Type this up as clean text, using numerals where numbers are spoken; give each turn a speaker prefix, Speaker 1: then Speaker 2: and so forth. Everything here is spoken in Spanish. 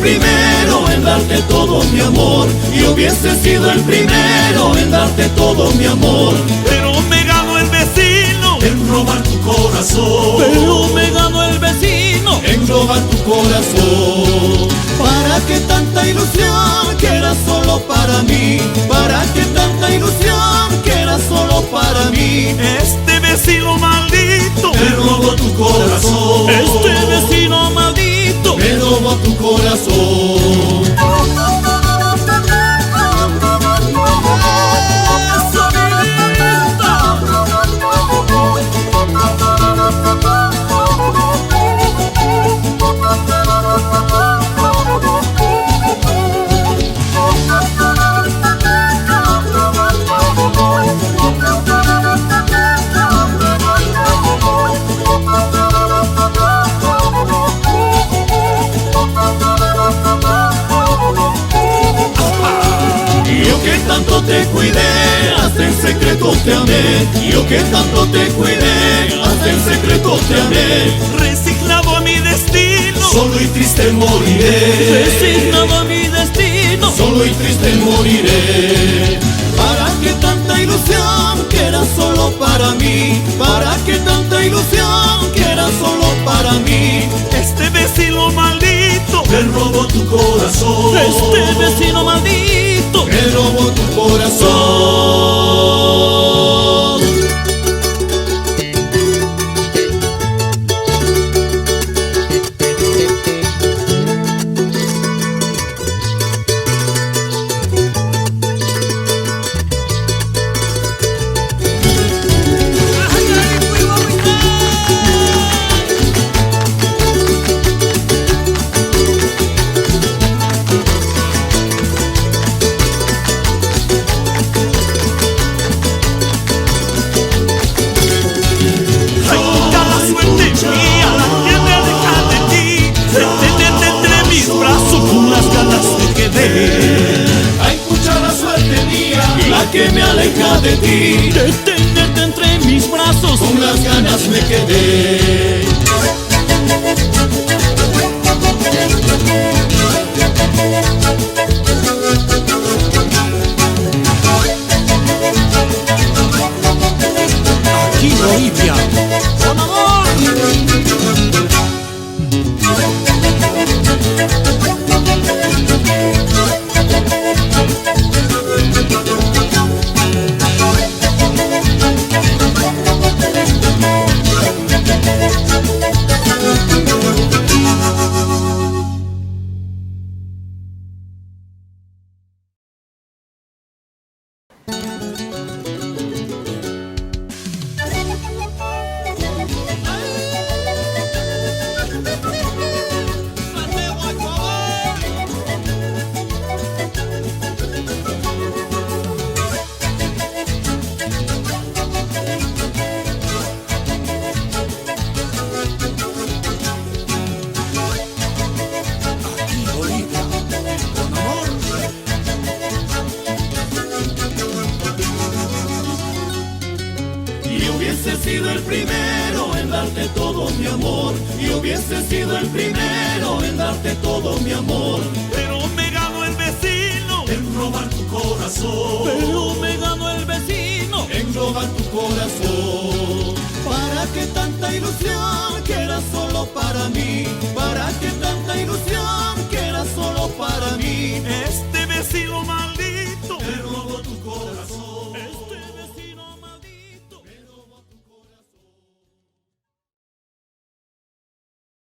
Speaker 1: primero en darte todo mi amor, y hubiese sido el primero en darte todo mi amor.
Speaker 2: Pero me ganó el vecino
Speaker 1: En robar tu corazón.
Speaker 2: Pero me ganó el vecino
Speaker 1: En robar tu corazón. ¿Para qué tanta ilusión que era solo para mí? ¿Para qué tanta ilusión que era solo para mí?
Speaker 2: Este vecino maldito
Speaker 1: Me robó tu corazón.
Speaker 2: Este vecino maldito
Speaker 1: Me robó tu corazón. Tanto te cuidé, hasta en secreto te amé. Yo que tanto te cuidé, hasta en secreto te amé.
Speaker 2: Resignado a mi destino,
Speaker 1: Solo y triste moriré.
Speaker 2: resignado a mi destino.
Speaker 1: Solo y triste moriré. ¿Para qué tanta ilusión que era solo para mí? ¿Para qué tanta ilusión que era solo para mí?
Speaker 2: Este vecino maldito
Speaker 1: Me robó tu corazón.
Speaker 2: Este vecino maldito
Speaker 1: Me robó tu corazón. Que me aleja de ti,
Speaker 2: de tenerte entre mis brazos.
Speaker 1: con las ganas me quedé.
Speaker 2: Aquí Bolivia, con amor.
Speaker 1: Hubiese sido el primero en darte todo mi amor, y hubiese sido el primero en darte todo mi amor.
Speaker 2: Pero me ganó el vecino
Speaker 1: En robar tu corazón.
Speaker 2: Pero me ganó el vecino
Speaker 1: En robar tu corazón. ¿Para qué tanta ilusión